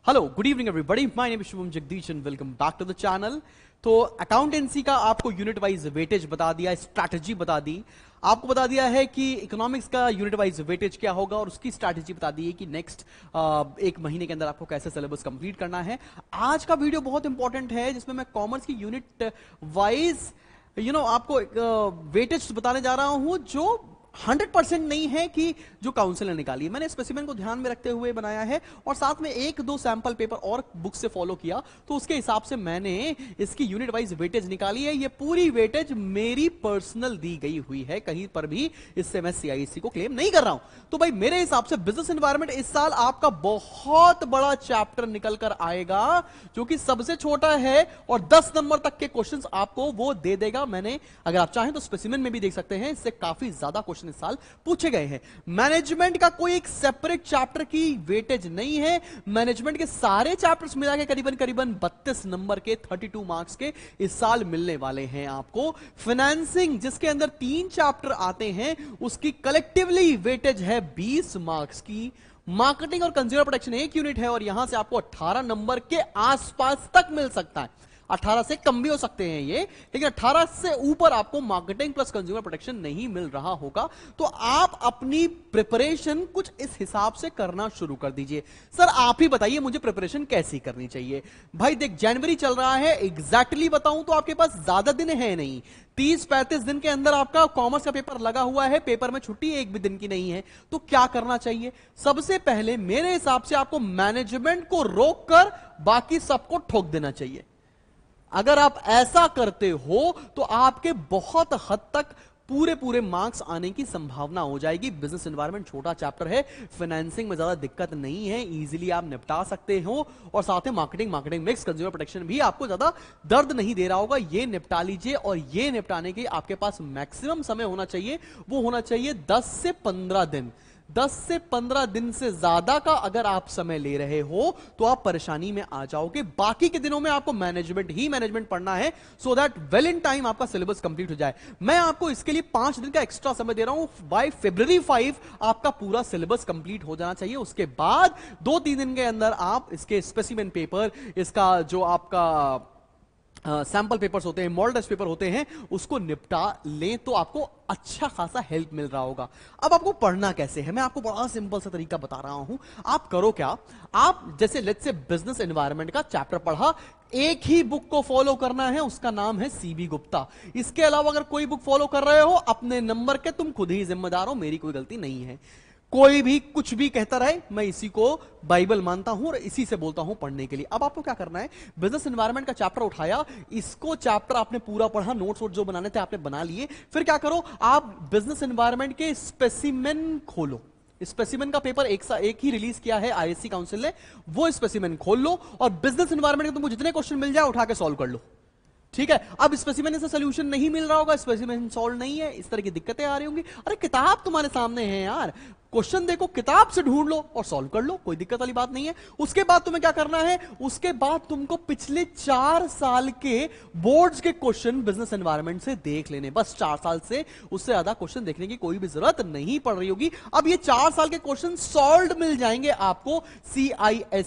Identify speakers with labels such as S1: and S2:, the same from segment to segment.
S1: Hello, good evening everybody, my name is Shubham Jagdish and welcome back to the channel. तो accountancy का आपको unit wise weightage बता दिया, strategy बता दी, आपको बता दिया है कि इकोनॉमिक्स का यूनिट वाइज वेटेज क्या होगा और उसकी स्ट्रैटेजी बता दी है कि नेक्स्ट एक महीने के अंदर आपको कैसे सिलेबस कंप्लीट करना है। आज का वीडियो बहुत इंपॉर्टेंट है जिसमें मैं कॉमर्स की यूनिट वाइज आपको वेटेज बताने जा रहा हूं जो 100% नहीं है कि जो काउंसिल ने निकाली है। मैंने स्पेसिमेन को ध्यान में रखते हुए बनाया है और साथ में एक दो सैंपल पेपर और बुक से फॉलो किया, तो उसके हिसाब से मैंने इसकी यूनिट वाइज वेटेज निकाली है। ये पूरी वेटेज मेरी पर्सनल दी गई हुई है, कहीं पर भी इससे मैं सीआईएससी को क्लेम नहीं कर रहा हूं। तो भाई मेरे हिसाब से बिजनेस एनवायरनमेंट इस साल आपका बहुत बड़ा चैप्टर निकल कर आएगा जो कि सबसे छोटा है और 10 नंबर तक के क्वेश्चंस आपको वो दे देगा। मैंने, अगर आप चाहें तो स्पेसिमेन में भी देख सकते हैं, इससे काफी ज्यादा क्वेश्चन इस साल पूछे गए हैं। मैनेजमेंट का कोई एक सेपरेट चैप्टर की वेटेज नहीं है। मैनेजमेंट के सारे चैप्टर्स मिला के करीबन 32 नंबर के 32 मार्क्स के इस साल मिलने वाले हैं आपको। फाइनेंसिंग जिसके अंदर 3 चैप्टर आते हैं उसकी कलेक्टिवली वेटेज है 20 मार्क्स की। मार्केटिंग और कंज्यूमर प्रोटेक्शन एक यूनिट है और यहां से आपको 18 नंबर के आसपास तक मिल सकता है। 18 से कम भी हो सकते हैं ये, लेकिन 18 से ऊपर आपको मार्केटिंग प्लस कंज्यूमर प्रोटेक्शन नहीं मिल रहा होगा। तो आप अपनी प्रिपरेशन कुछ इस हिसाब से करना शुरू कर दीजिए। सर आप ही बताइए मुझे प्रिपरेशन कैसी करनी चाहिए। भाई देख, जनवरी चल रहा है, एग्जैक्टली बताऊं तो आपके पास ज्यादा दिन है नहीं, 30-35 दिन के अंदर आपका कॉमर्स का पेपर लगा हुआ है, पेपर में छुट्टी एक भी दिन की नहीं है। तो क्या करना चाहिए? सबसे पहले मेरे हिसाब से आपको मैनेजमेंट को रोककर बाकी सबको ठोक देना चाहिए। अगर आप ऐसा करते हो तो आपके बहुत हद तक पूरे मार्क्स आने की संभावना हो जाएगी। बिजनेस एनवायरनमेंट छोटा चैप्टर है, फाइनेंसिंग में ज्यादा दिक्कत नहीं है, इजीली आप निपटा सकते हो और साथ में मार्केटिंग मिक्स कंज्यूमर प्रोटेक्शन भी आपको ज्यादा दर्द नहीं दे रहा होगा। ये निपटा लीजिए और ये निपटाने के आपके पास मैक्सिमम समय होना चाहिए, वो होना चाहिए 10 से 15 दिन। 10 से 15 दिन से ज्यादा का अगर आप समय ले रहे हो तो आप परेशानी में आ जाओगे। बाकी के दिनों में आपको मैनेजमेंट पढ़ना है so that well in time आपका सिलेबस कंप्लीट हो जाए। मैं आपको इसके लिए 5 दिन का एक्स्ट्रा समय दे रहा हूं। बाय February 5 आपका पूरा सिलेबस कंप्लीट हो जाना चाहिए। उसके बाद 2-3 दिन के अंदर आप इसके स्पेसिमेन पेपर, इसका जो आपका सैंपल पेपर्स होते हैं, मॉडल टेस्ट पेपर होते हैं, उसको निपटा लें तो आपको अच्छा खासा हेल्प मिल रहा होगा। अब आपको पढ़ना कैसे है, मैं आपको बड़ा सिंपल सा तरीका बता रहा हूं। आप करो क्या, आप जैसे लेट्स से बिजनेस एनवायरनमेंट का चैप्टर पढ़ा, एक ही बुक को फॉलो करना है, उसका नाम है सीबी गुप्ता। इसके अलावा अगर कोई बुक फॉलो कर रहे हो, अपने नंबर के तुम खुद ही जिम्मेदार हो, मेरी कोई गलती नहीं है। कोई भी कुछ भी कहता रहे, मैं इसी को बाइबल मानता हूं और इसी से बोलता हूं पढ़ने के लिए। अब आपको क्या करना है, बिजनेस एनवायरनमेंट का चैप्टर उठाया, इसको चैप्टर आपने पूरा पढ़ा, नोट्स जो बनाने थे आपने बना लिए। फिर क्या करो, आप बिजनेस एनवायरनमेंट के स्पेसिमेन खोलो। स्पेसिमेन का पेपर एक ही रिलीज किया है आईएससी काउंसिल ने, वो स्पेसिमेन खोल लो और बिजनेस एनवायरनमेंट के तुमको जितने क्वेश्चन मिल जाए उठा के सॉल्व कर लो। ठीक है, अब स्पेसिमेन से सोल्यूशन नहीं मिल रहा होगा, स्पेसिमेन सॉल्व नहीं है, इस तरह की दिक्कतें आ रही होंगी। अरे किताब तुम्हारे सामने है यार, क्वेश्चन देखो, किताब से ढूंढ लो और सॉल्व कर लो, कोई दिक्कत वाली बात नहीं है। उसके बाद तुम्हें क्या करना है, उसके बाद तुमको पिछले 4 साल के बोर्ड्स के क्वेश्चन बिजनेस एनवायरनमेंट से देख लेने, बस 4 साल से, उससे ज्यादा क्वेश्चन देखने की कोई भी जरूरत नहीं पड़ रही होगी। अब ये 4 साल के क्वेश्चन सॉल्व मिल जाएंगे आपको CISCE.org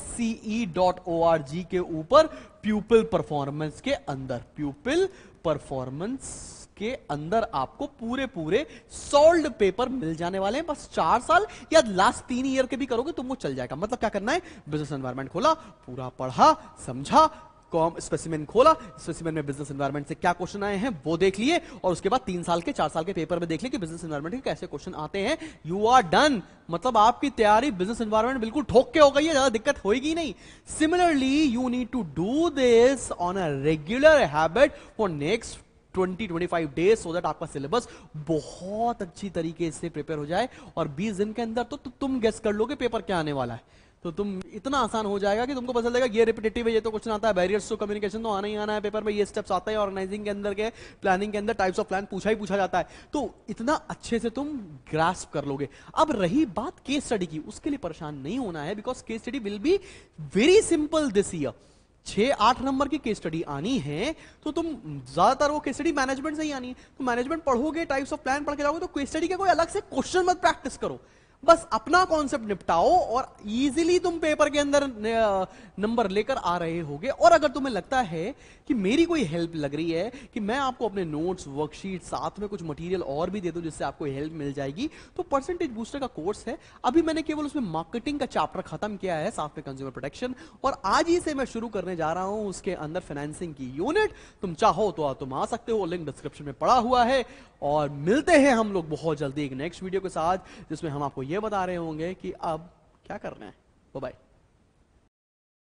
S1: के ऊपर, प्यूपिल परफॉर्मेंस के अंदर। प्यूपिल परफॉर्मेंस के अंदर आपको पूरे सॉल्व्ड पेपर मिल जाने वाले हैं। बस 4 साल या लास्ट 3 ईयर के भी करोगे तुमको चल जाएगा। मतलब क्या करना है, बिजनेस एनवायरनमेंट खोला, पूरा पढ़ा, समझा, स्पेसिमेन खोला, स्पेसिमेन में बिजनेस एनवायरनमेंट से क्या क्वेश्चन आए हैं वो देख लिए और उसके बाद 3 साल के 4 साल के पेपर में देख लिए कि बिजनेस एनवायरनमेंट के कैसे क्वेश्चन आते हैं। You are done. मतलब आपकी तैयारी बिजनेस एनवायरनमेंट बिल्कुल ठोक के हो गई है, ज्यादा दिक्कत होगी नहीं। Similarly you need to do this on a regular habit for next 20-25 days so that आपका सिलेबस बहुत अच्छी तरीके से प्रिपेयर हो जाए और 20 दिन के अंदर तो तुम गेस कर लोगे पेपर क्या आने वाला है। तो तुम इतना आसान हो जाएगा कि तुमको पता चलेगा ये रिपीटेटिव है, ये तो क्वेश्चन आता है, बैरियर्स टू कम्युनिकेशन तो आना ही आना है पेपर में, ये स्टेप्स आता है, ऑर्गेनाइजिंग के अंदर के प्लानिंग के अंदर टाइप्स ऑफ प्लान पूछा ही पूछा जाता है। तो इतना अच्छे से तुम ग्रास्प कर लोगे। अब रही बात केस स्टडी की, उसके लिए परेशान नहीं होना है because case study will be very simple this year. 6-8 number की केस स्टडी आनी है तो तुम ज्यादातर वो केस स्टडी मैनेजमेंट से ही आनी है, तो मैनेजमेंट पढ़ोगे, टाइप्स ऑफ प्लान पढ़ के जाओगे, तो केस स्टडी के कोई अलग से क्वेश्चन मत प्रैक्टिस करो। बस अपना कॉन्सेप्ट निपटाओ और इजीली तुम पेपर के अंदर नंबर लेकर आ रहे होगे। और अगर तुम्हें लगता है कि मेरी कोई हेल्प लग रही है कि मैं आपको अपने नोट्स, वर्कशीट, साथ में कुछ मटेरियल और भी दे दूं जिससे आपको हेल्प मिल जाएगी, तो परसेंटेज बूस्टर का कोर्स है। अभी मैंने केवल उसमें मार्केटिंग का चैप्टर खत्म किया है, साथ में कंज्यूमर प्रोटेक्शन, और आज ही से मैं शुरू करने जा रहा हूं उसके अंदर फाइनेंसिंग की यूनिट। तुम चाहो तो तुम आ सकते हो, लिंक डिस्क्रिप्शन में पड़ा हुआ है। और मिलते हैं हम लोग बहुत जल्दी एक नेक्स्ट वीडियो के साथ, जिसमें हम आपको यह बता रहे होंगे कि अब क्या करना है। Bye bye.